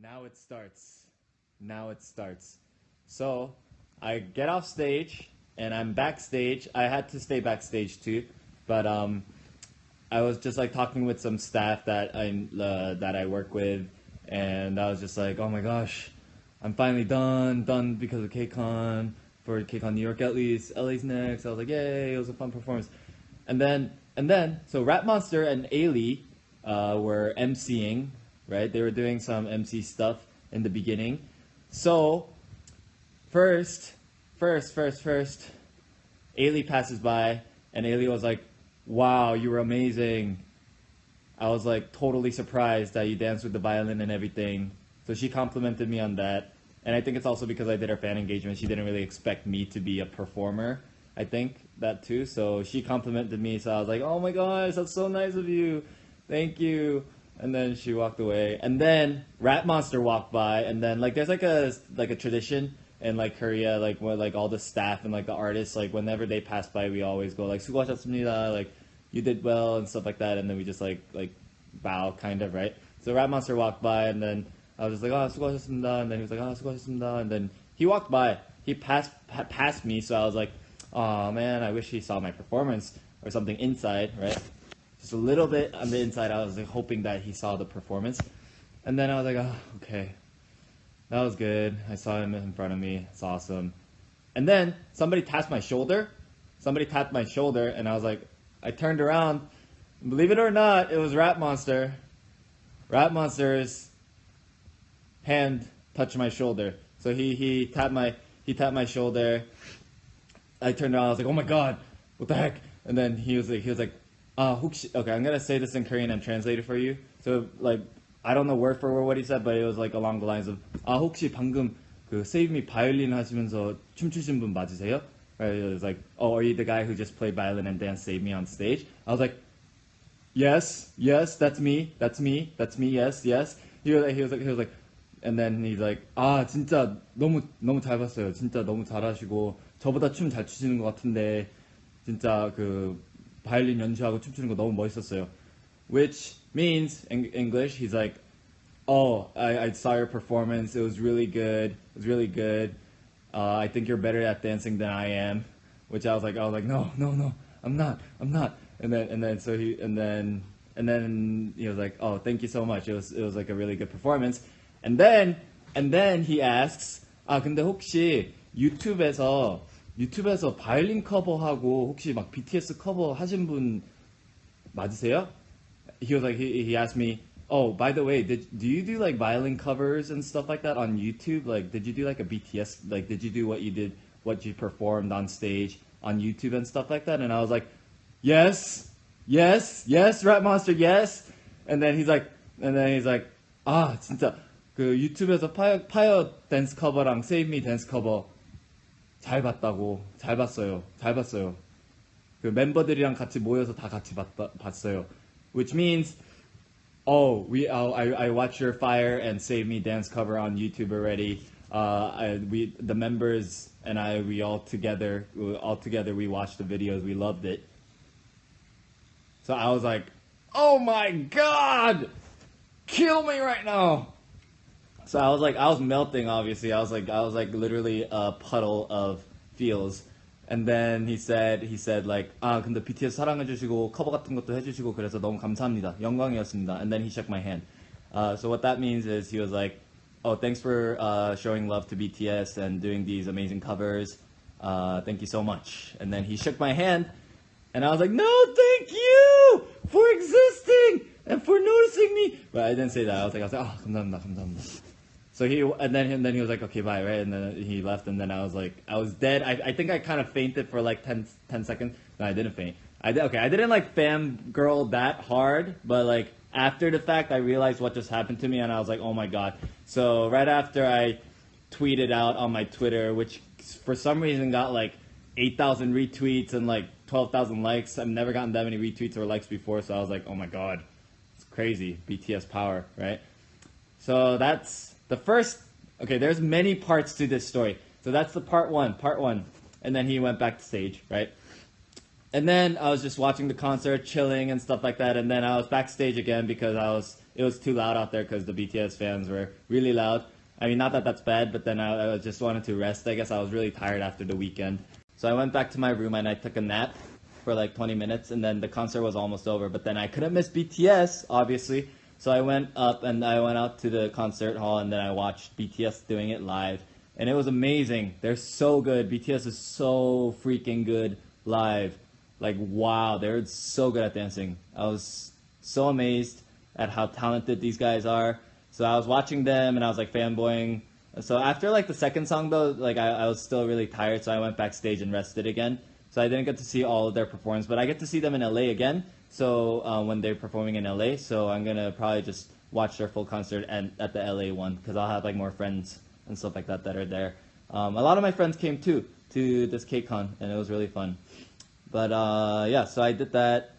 Now it starts. Now it starts. So I get off stage and I'm backstage. I had to stay backstage too, but I was just like talking with some staff that I work with, and I was just like, oh my gosh, I'm finally done because of Kcon, for Kcon New York at least. LA's next. I was like, yay! It was a fun performance. So Rap Monster and Ailey were emceeing, right? They were doing some MC stuff in the beginning. So first, Ailey passes by, and Ailey was like, wow, you were amazing. I was like totally surprised that you danced with the violin and everything. So she complimented me on that. And I think it's also because I did her fan engagement. She didn't really expect me to be a performer. I think that too. So she complimented me. So I was like, oh my gosh, that's so nice of you. Thank you. And then she walked away. And then Rat Monster walked by. And then like there's like a tradition in like Korea, like where like all the staff and like the artists, like whenever they pass by, we always go like 수고하셨습니다, like you did well and stuff like that. And then we just like bow kind of, right? So Rat Monster walked by, and then I was just like, 수고하셨습니다. And then he was like, 수고하셨습니다. And then he walked by. He passed me. So I was like, oh man, I wish he saw my performance or something inside, right? Just a little bit on the inside. I was like hoping that he saw the performance. And then I was like, oh, okay. That was good. I saw him in front of me. It's awesome. And then somebody tapped my shoulder. And I was like, I turned around. Believe it or not, it was Rat Monster. Rat Monster's hand touched my shoulder. So he tapped my shoulder. I turned around. I was like, oh my god, what the heck? And then he was like, okay, I'm gonna say this in Korean and translate it for you. So like, I don't know word for word what he said, but it was like along the lines of, 혹시 방금 그 Save Me 바이올린 하시면서 춤추신 분 맞으세요? Right? It was like, oh, are you the guy who just played violin and danced Save Me on stage? I was like, yes, that's me, yes. He was like, and then he's like, 진짜 너무 잘 봤어요. 진짜 너무 잘하시고 저보다 춤 잘 추시는 것 같은데 진짜 그 바이올린 연주하고 춤추는 거 너무 멋있었어요. Which means in English, he's like, oh, I saw your performance. It was really good. I think you're better at dancing than I am. Which I was like, no, I'm not. And then he was like, oh, thank you so much. It was like a really good performance. And then he asks, 근데 혹시 유튜브에서 바이올린 커버하고 혹시 막 BTS 커버 하신 분 맞으세요? He was like, he asked me, oh, by the way, do you do like violin covers and stuff like that on YouTube? Like, did you do like a BTS, like, did you do what you performed on stage on YouTube and stuff like that? And I was like, yes, Rat Monster, yes. And then he's like, 진짜 그 유튜브에서 파이어 댄스 커버랑 Save Me 댄스 커버 잘 봤어요. 그 멤버들이랑 같이 모여서 다 같이 봤어요. Which means, I watched your Fire and Save Me dance cover on YouTube already. The members and we all together we watched the videos. We loved it. So I was like, oh my god, kill me right now. So I was melting. Obviously, I was like literally a puddle of feels. And then he said like, 근데 BTS 사랑해주시고 커버 같은 것도 해주시고 그래서 너무 감사합니다. 영광이었습니다. And then he shook my hand. So what that means is he was like, oh, thanks for showing love to BTS and doing these amazing covers. Thank you so much. And then he shook my hand, and I was like, no, thank you for existing and for noticing me. But I didn't say that. I was like, 감사합니다. So he was like, okay, bye, right? And then he left, and then I was dead. I think I kind of fainted for like 10 seconds. No, I didn't faint. I didn't like fangirl that hard, but like after the fact, I realized what just happened to me, and I was like, oh my god. So right after I tweeted out on my Twitter, which for some reason got like 8,000 retweets and like 12,000 likes. I've never gotten that many retweets or likes before, so I was like, oh my god, it's crazy. BTS power, right? So that's the first. Okay, there's many parts to this story. So that's the part one. And then he went back to stage, right? And then I was just watching the concert, chilling and stuff like that. And then I was backstage again because I was it was too loud out there because the BTS fans were really loud. I mean, not that that's bad, but then I just wanted to rest. I guess I was really tired after the weekend. So I went back to my room and I took a nap for like 20 minutes, and then the concert was almost over. But then I couldn't miss BTS, obviously. So I went up and I went out to the concert hall, and then I watched BTS doing it live. And it was amazing. They're so good. BTS is so freaking good live. Like, wow, they're so good at dancing. I was so amazed at how talented these guys are. So I was watching them and I was like fanboying. So after like the second song though, like I was still really tired, so I went backstage and rested again. So I didn't get to see all of their performance, but I get to see them in LA again. So when they're performing in LA, so I'm gonna probably just watch their full concert and at the LA one, because I'll have like more friends and stuff like that are there. A lot of my friends came too to this Kcon, and it was really fun. But yeah, so I did that,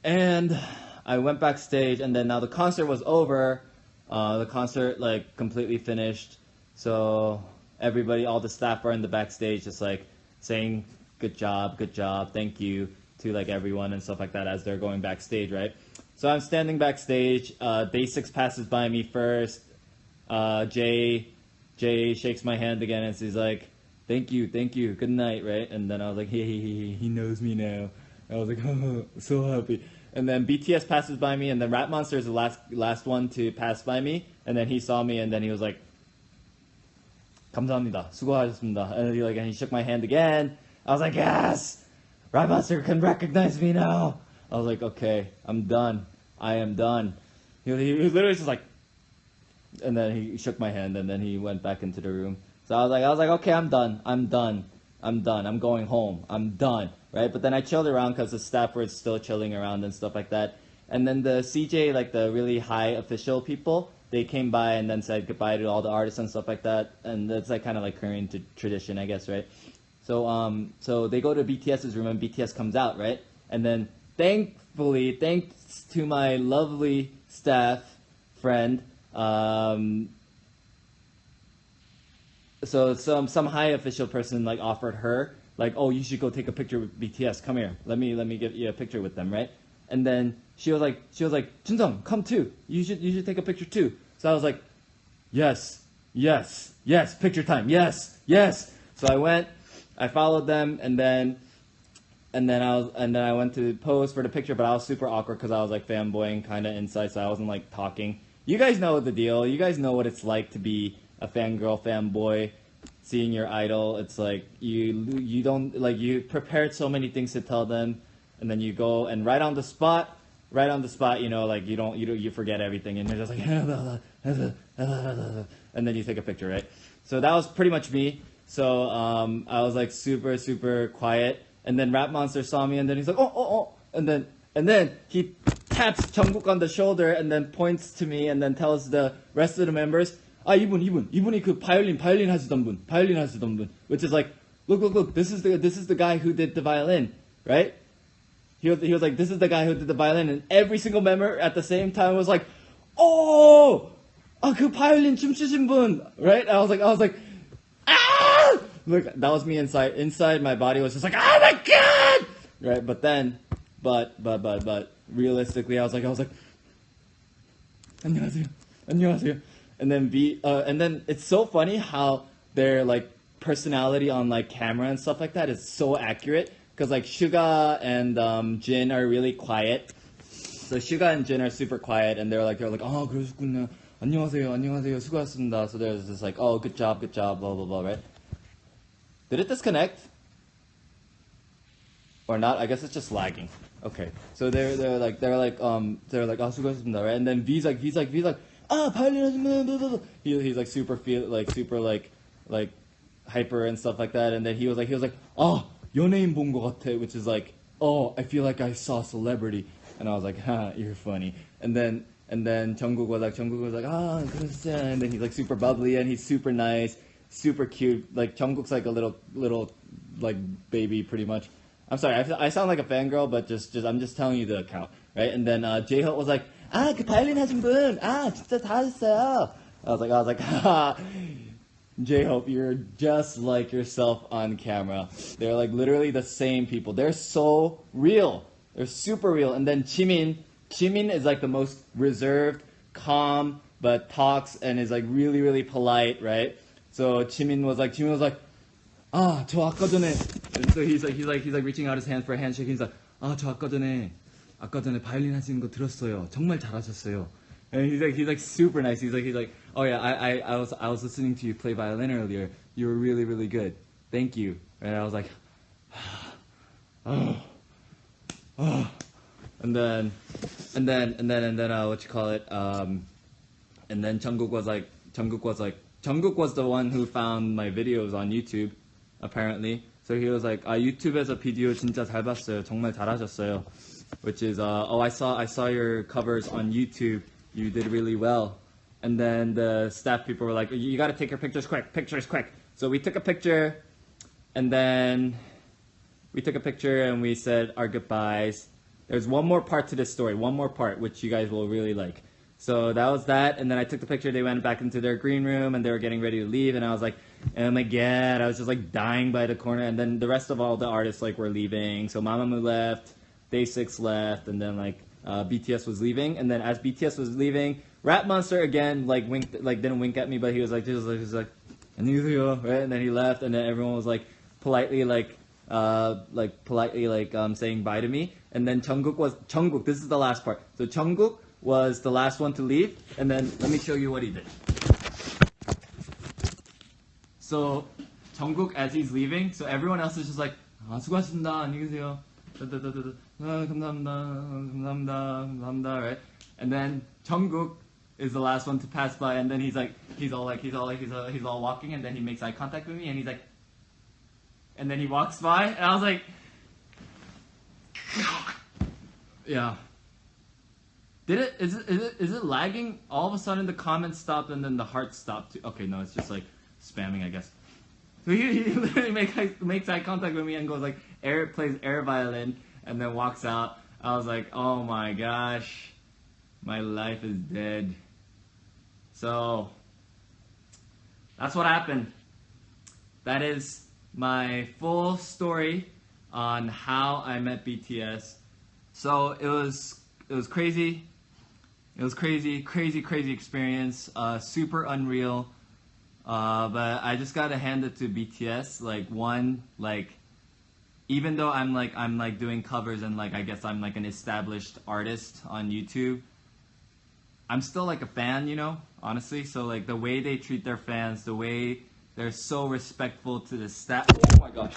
and I went backstage, and then now the concert was over. The concert like completely finished, so everybody, all the staff are in the backstage, just like saying good job, thank you to like everyone and stuff like that as they're going backstage, right? So I'm standing backstage. Day 6 passes by me first. Jay shakes my hand again and he's like, thank you, good night, right? And then I was like, hey, he knows me now. I was like, oh, so happy. And then BTS passes by me, and then Rap Monster is the last one to pass by me. And then he saw me, and then he was like, 감사합니다, 수고하셨습니다. And he shook my hand again. I was like, yes, Rap Monster can recognize me now. I was like, okay, I'm done. I am done. He was literally just like, and then he shook my hand, and then he went back into the room. So I was like, okay, I'm done. I'm going home. I'm done. Right? But then I chilled around because the staff were still chilling around and stuff like that. And then the CJ, like the really high official people, they came by and then said goodbye to all the artists and stuff like that. And that's like kind of like Korean tradition, I guess, right? So so they go to BTS's room and BTS comes out, right? And then thankfully, thanks to my lovely staff friend, so some high official person like offered her, like, oh, you should go take a picture with BTS. Come here. Let me get you a picture with them, right? And then she was like, Junsung, come too. You should take a picture too. So I was like, yes, picture time. Yes. So I went, I followed them, and then I went to pose for the picture, but I was super awkward because I was like fanboying kind of inside, so I wasn't like talking. You guys know the deal. You guys know what it's like to be a fangirl, fanboy, seeing your idol. It's like you don't, like, you prepared so many things to tell them, and then you go and right on the spot, you know, like you forget everything, and you're just like and then you take a picture, right? So that was pretty much me. So I was like super quiet, and then Rap Monster saw me, and then he's like oh, and then he taps Jungkook on the shoulder and then points to me and then tells the rest of the members, 이분이 그 바이올린 하시던 분, which is like, look, this is the guy who did the violin, right? He was like, this is the guy who did the violin, and every single member at the same time was like, oh, 그 바이올린 춤추신 분, right? I was like, ah! Look, that was me inside. Inside, my body was just like, oh my god, right? But then, but realistically, I was like, 안녕하세요. And then it's so funny how their like personality on like camera and stuff like that is so accurate, because like Suga and Jin are really quiet. So Suga and Jin are super quiet, and they're like 그러셨군요. 안녕하세요, 수고하셨습니다. So there's just like, oh, good job, blah blah blah, right? Did it disconnect? Or not? I guess it's just lagging. Okay. So they're like 수고하셨습니다, right? And then V's like 바이올린, he's like super hyper and stuff like that, and then he was like 연예인 본 것 같아, which is like, oh, I feel like I saw celebrity, and I was like, ha, you're funny. And then Jungkook was like 그러시죠, and then he's like super bubbly and he's super nice, super cute. Like Jungkook's like a little like baby pretty much. I'm sorry, I sound like a fangirl, but just I'm just telling you the account, right? And then J-Hope was like, 그 바이올린 하신 분, 진짜 잘하셨어요. I was like, haha, J-Hope, you're just like yourself on camera. They're like literally the same people. They're so real. They're super real. And then Jimin Jimin is like the most reserved, calm, but talks and is like really, really polite, right? So Jimin was like, 저 아까 전에, and so he's like reaching out his hand for a handshake. He's like, 저 아까 전에 바이올린 하시는 거 들었어요. 정말 잘하셨어요. And he's like super nice. He's like, oh yeah, I was listening to you play violin earlier. You were really, really good. Thank you. And I was like, oh. And then what you call it? And then Jungkook was the one who found my videos on YouTube, apparently. So he was like, 유튜브에서 비디오 진짜 잘 봤어요. 정말 잘하셨어요. Which is, I saw your covers on YouTube. You did really well. And then the staff people were like, you gotta take your pictures quick. So we took a picture, and then we said our goodbyes. There's one more part to this story, which you guys will really like. So that was that, and then I took the picture. They went back into their green room, and they were getting ready to leave, and I was like, oh my god, I was just like dying by the corner. And then the rest of all the artists like were leaving. So Mamamoo left, Day6 left, and then like BTS was leaving. And then as BTS was leaving, Rap Monster again didn't wink at me, but he was like 안녕히 계세요, right? And then he left, and then everyone was like politely saying bye to me. And then Jungkook, this is the last part. So Jungkook was the last one to leave, and then let me show you what he did. So Jungkook, as he's leaving, so everyone else is just like, 수고하셨습니다, 안녕히 계세요, 감사합니다, right? And then Jungkook is the last one to pass by, and then he's all walking, and then he makes eye contact with me, and he's like, and then he walks by, and I was like, yeah. Is it lagging? All of a sudden the comments stopped and then the heart stopped too. Okay, no, it's just like spamming, I guess. So he literally makes eye contact with me and goes like, plays air violin, and then walks out. I was like, oh my gosh, my life is dead. So that's what happened. That is my full story on how I met BTS. So it was crazy. It was crazy experience. Super unreal. But I just gotta hand it to BTS. Even though I'm doing covers and I guess I'm like an established artist on YouTube, I'm still like a fan, honestly. So like the way they treat their fans, the way they're so respectful to the staff. Oh my gosh.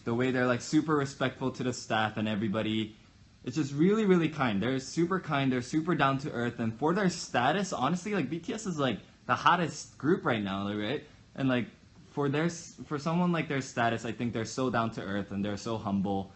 The way they're like super respectful to the staff and everybody. It's just really, really kind. They're super kind. They're super down to earth. And for their status, honestly, like BTS is like the hottest group right now, right? And like for someone like their status, I think they're so down to earth and they're so humble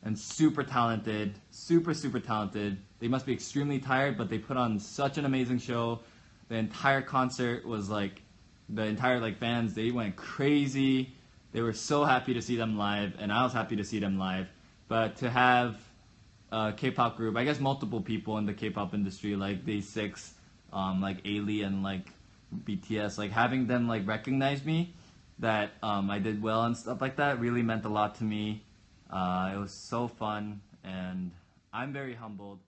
and super talented, super talented. They must be extremely tired, but they put on such an amazing show. The entire concert was like, the entire like fans, they went crazy. They were so happy to see them live, and I was happy to see them live. But to have a K-pop group, I guess multiple people in the K-pop industry, like Day6, like Ailey and like BTS, like having them like recognize me that I did well and stuff like that really meant a lot to me. It was so fun, and I'm very humbled.